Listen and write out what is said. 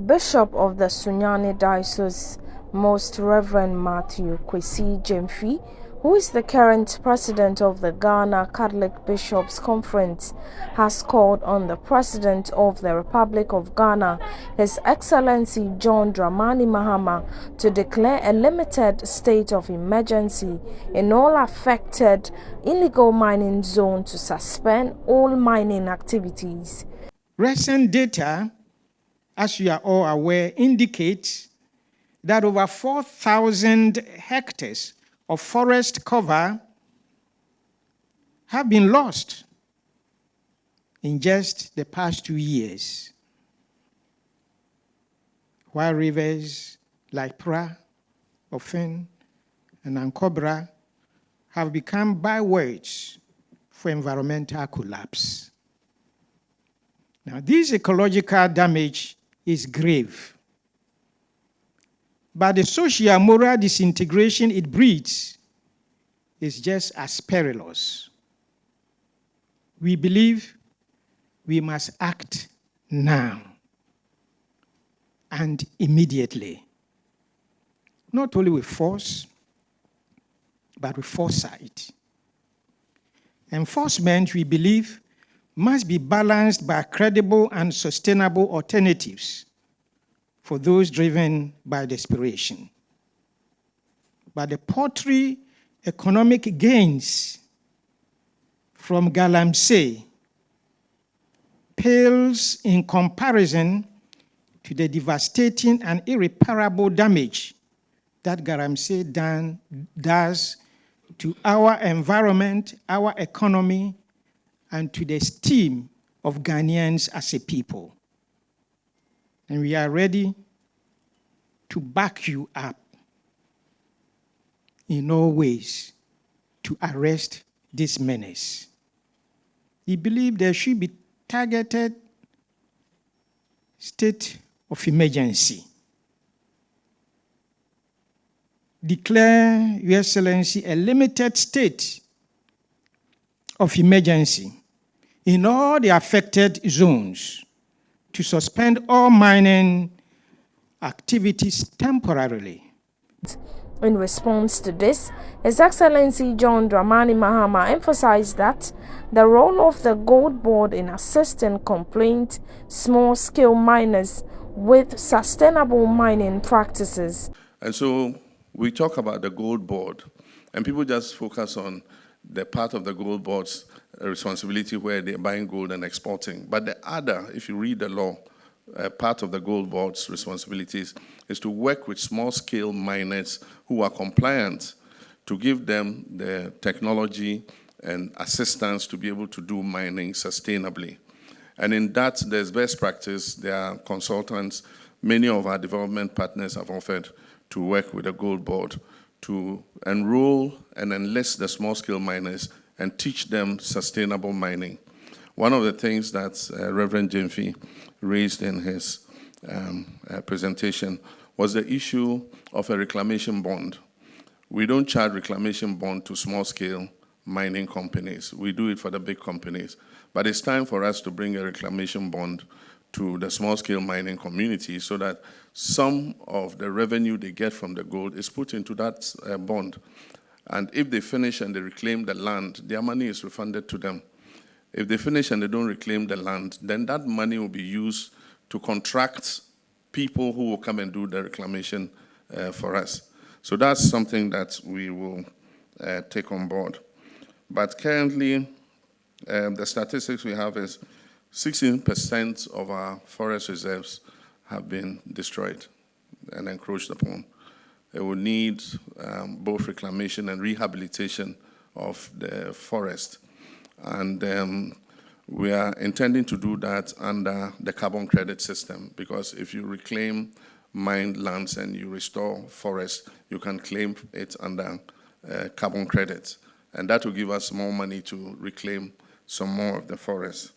Bishop of the Sunyani Diocese, Most Reverend Matthew Kwesi Jemfi, who is the current president of the Ghana Catholic Bishops' Conference, has called on the President of the Republic of Ghana, His Excellency John Dramani Mahama, to declare a limited state of emergency in all affected illegal mining zones to suspend all mining activities. Recent data, as you are all aware, indicates that over 4,000 hectares of forest cover have been lost in just the past 2 years, while rivers like Pra, Ofin, and Ankobra have become bywords for environmental collapse. Now, this ecological damage is grave, but the social moral disintegration it breeds is just as perilous. We believe we must act now and immediately, not only with force, but with foresight. Enforcement, we believe, must be balanced by credible and sustainable alternatives for those driven by desperation. But the paltry economic gains from Galamsey pales in comparison to the devastating and irreparable damage that Galamsey does to our environment, our economy, and to the esteem of Ghanaians as a people. And we are ready to back you up in all ways to arrest this menace. We believe there should be targeted state of emergency. Declare, Your Excellency, a limited state of emergency in all the affected zones to suspend all mining activities temporarily. In response to this, His Excellency John Dramani Mahama emphasized that the role of the Gold Board in assisting complaint small-scale miners with sustainable mining practices. And so we talk about the Gold Board, and people just focus on the part of the Gold Board's responsibility where they're buying gold and exporting. But the other, if you read the law, part of the Gold Board's responsibilities is to work with small-scale miners who are compliant, to give them the technology and assistance to be able to do mining sustainably. And in that, there's best practice. There are consultants. Many of our development partners have offered to work with the Gold Board to enroll and enlist the small-scale miners and teach them sustainable mining. One of the things that Reverend Jemfi raised in his presentation was the issue of a reclamation bond. We don't charge reclamation bond to small-scale mining companies. We do it for the big companies. But it's time for us to bring a reclamation bond to the small-scale mining community so that some of the revenue they get from the gold is put into that bond. And if they finish and they reclaim the land, their money is refunded to them. If they finish and they don't reclaim the land, then that money will be used to contract people who will come and do the reclamation for us. So that's something that we will take on board. But currently, the statistics we have is 16% of our forest reserves have been destroyed and encroached upon. It will need both reclamation and rehabilitation of the forest. And we are intending to do that under the carbon credit system, because if you reclaim mined lands and you restore forests, you can claim it under carbon credits. And that will give us more money to reclaim some more of the forest.